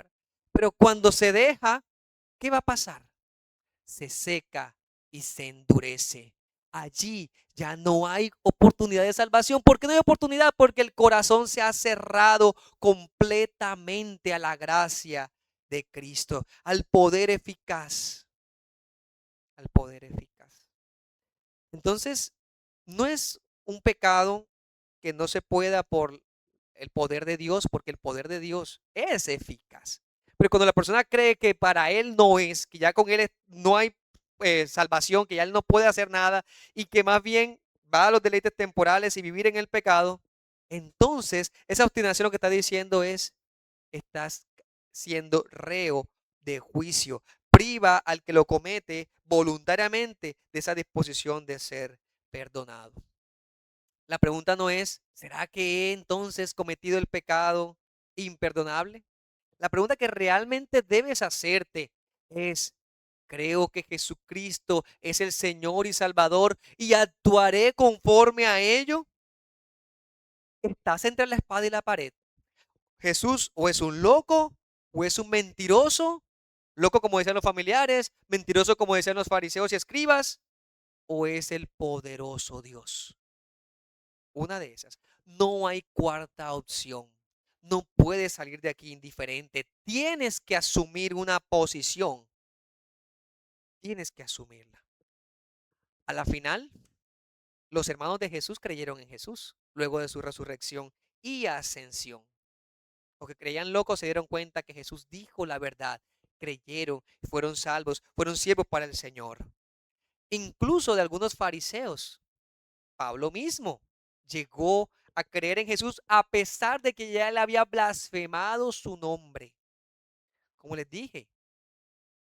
Pero cuando se deja, ¿qué va a pasar? Se seca y se endurece. Allí ya no hay oportunidad de salvación. ¿Por qué no hay oportunidad? Porque el corazón se ha cerrado completamente a la gracia de Cristo, al poder eficaz, al poder eficaz. Entonces, no es un pecado que no se pueda por el poder de Dios, porque el poder de Dios es eficaz. Pero cuando la persona cree que para él no es, que ya con él no hay salvación, que ya él no puede hacer nada y que más bien va a los deleites temporales y vivir en el pecado, entonces esa obstinación lo que está diciendo es, estás siendo reo de juicio. Priva al que lo comete voluntariamente de esa disposición de ser perdonado. La pregunta no es, ¿será que he entonces cometido el pecado imperdonable? La pregunta que realmente debes hacerte es, ¿creo que Jesucristo es el Señor y Salvador y actuaré conforme a ello? Estás entre la espada y la pared. Jesús o es un loco o es un mentiroso, loco como decían los familiares, mentiroso como decían los fariseos y escribas, o es el poderoso Dios. Una de esas. No hay cuarta opción. No puedes salir de aquí indiferente. Tienes que asumir una posición. Tienes que asumirla. A la final, los hermanos de Jesús creyeron en Jesús luego de su resurrección y ascensión. Los que creían locos se dieron cuenta que Jesús dijo la verdad. Creyeron, fueron salvos, fueron siervos para el Señor. Incluso de algunos fariseos. Pablo mismo llegó a creer en Jesús a pesar de que ya él había blasfemado su nombre. Como les dije,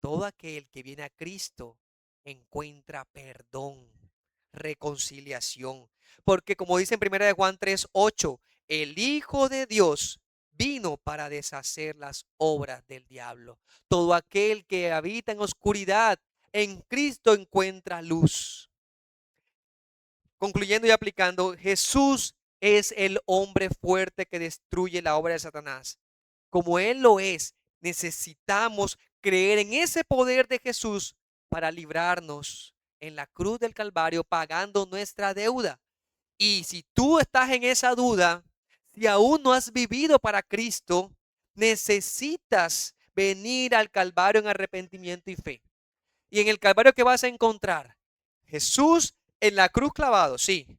todo aquel que viene a Cristo encuentra perdón, reconciliación. Porque como dice en 1 de Juan 3:8, el Hijo de Dios vino para deshacer las obras del diablo. Todo aquel que habita en oscuridad, en Cristo encuentra luz. Concluyendo y aplicando, Jesús es el hombre fuerte que destruye la obra de Satanás. Como Él lo es, necesitamos creer en ese poder de Jesús para librarnos en la cruz del Calvario pagando nuestra deuda. Y si tú estás en esa duda, si aún no has vivido para Cristo, necesitas venir al Calvario en arrepentimiento y fe. Y en el Calvario, ¿qué vas a encontrar? Jesús en la cruz clavado, sí,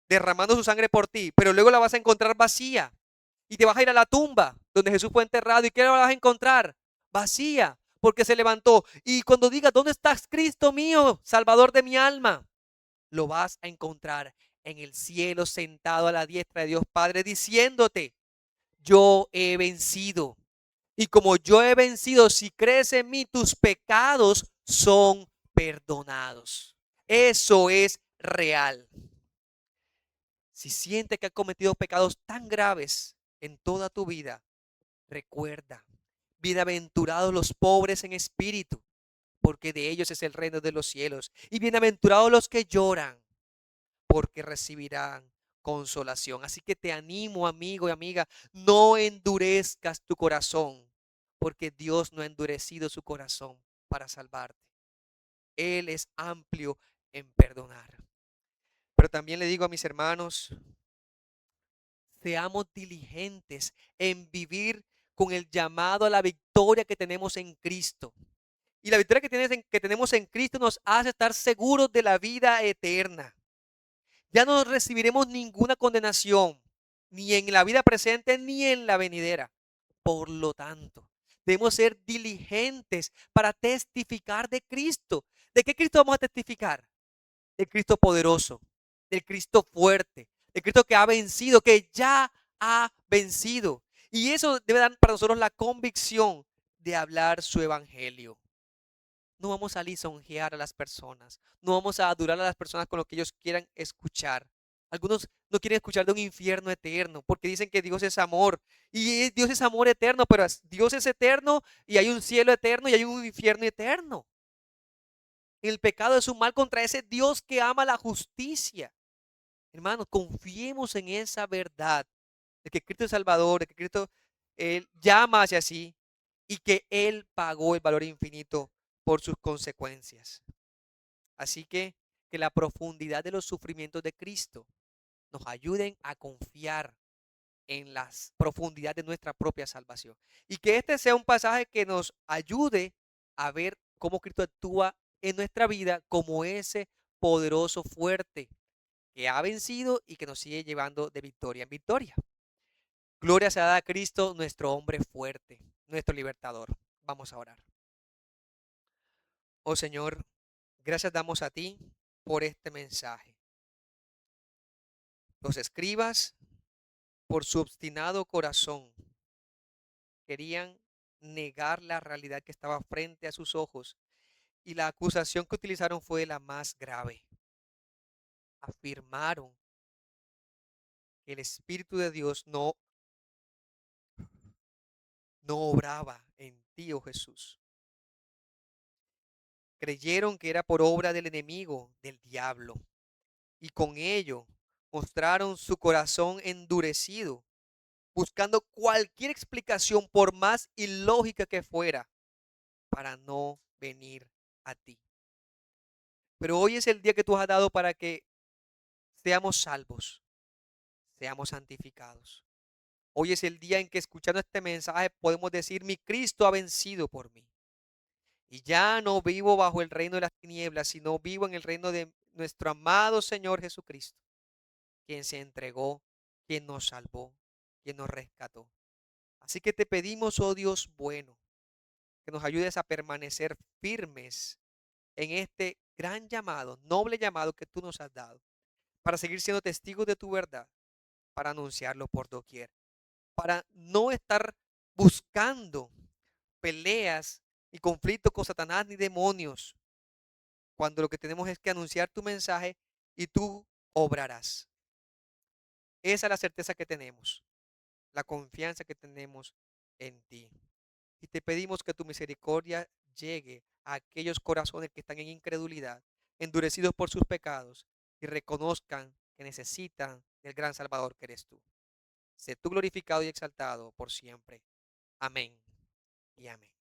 derramando su sangre por ti, pero luego la vas a encontrar vacía. Y te vas a ir a la tumba donde Jesús fue enterrado. ¿Y qué la vas a encontrar? Vacía, porque se levantó. Y cuando digas, ¿dónde estás, Cristo mío, Salvador de mi alma? Lo vas a encontrar en el cielo sentado a la diestra de Dios Padre, diciéndote, yo he vencido. Y como yo he vencido, si crees en mí, tus pecados son perdonados. Eso es real. Si sientes que has cometido pecados tan graves en toda tu vida, recuerda, bienaventurados los pobres en espíritu, porque de ellos es el reino de los cielos. Y bienaventurados los que lloran, porque recibirán consolación. Así que te animo, amigo y amiga, no endurezcas tu corazón, porque Dios no ha endurecido su corazón para salvarte. Él es amplio en perdonar. Pero también le digo a mis hermanos, seamos diligentes en vivir con el llamado a la victoria que tenemos en Cristo. Y la victoria que tenemos en Cristo nos hace estar seguros de la vida eterna. Ya no recibiremos ninguna condenación, ni en la vida presente ni en la venidera. Por lo tanto, debemos ser diligentes para testificar de Cristo. ¿De qué Cristo vamos a testificar? Del Cristo poderoso, del Cristo fuerte, del Cristo que ha vencido, que ya ha vencido. Y eso debe dar para nosotros la convicción de hablar su evangelio. No vamos a lisonjear a las personas. No vamos a adorar a las personas con lo que ellos quieran escuchar. Algunos no quieren escuchar de un infierno eterno porque dicen que Dios es amor. Y Dios es amor eterno, pero Dios es eterno y hay un cielo eterno y hay un infierno eterno. El pecado es un mal contra ese Dios que ama la justicia. Hermanos, confiemos en esa verdad de que Cristo es Salvador, de que Cristo Él llama hacia sí y que Él pagó el valor infinito por sus consecuencias. Así que la profundidad de los sufrimientos de Cristo nos ayuden a confiar en las profundidades de nuestra propia salvación. Y que este sea un pasaje que nos ayude a ver cómo Cristo actúa en nuestra vida como ese poderoso fuerte que ha vencido y que nos sigue llevando de victoria en victoria. Gloria sea a Cristo, nuestro hombre fuerte, nuestro libertador. Vamos a orar. Oh Señor, gracias damos a ti por este mensaje. Los escribas, por su obstinado corazón, querían negar la realidad que estaba frente a sus ojos y la acusación que utilizaron fue la más grave. Afirmaron que el Espíritu de Dios no obraba en ti, oh Jesús. Creyeron que era por obra del enemigo, del diablo, y con ello mostraron su corazón endurecido, buscando cualquier explicación, por más ilógica que fuera, para no venir a ti. Pero hoy es el día que tú has dado para que seamos salvos, seamos santificados. Hoy es el día en que escuchando este mensaje podemos decir, mi Cristo ha vencido por mí. Y ya no vivo bajo el reino de las tinieblas, sino vivo en el reino de nuestro amado Señor Jesucristo, quien se entregó, quien nos salvó, quien nos rescató. Así que te pedimos, oh Dios bueno, que nos ayudes a permanecer firmes en este gran llamado, noble llamado que tú nos has dado, para seguir siendo testigos de tu verdad, para anunciarlo por doquier, para no estar buscando peleas y conflictos con Satanás ni demonios, cuando lo que tenemos es que anunciar tu mensaje y tú obrarás. Esa es la certeza que tenemos, la confianza que tenemos en ti. Y te pedimos que tu misericordia llegue a aquellos corazones que están en incredulidad, endurecidos por sus pecados, y reconozcan que necesitan del gran Salvador que eres tú. Sé tú glorificado y exaltado por siempre. Amén y amén.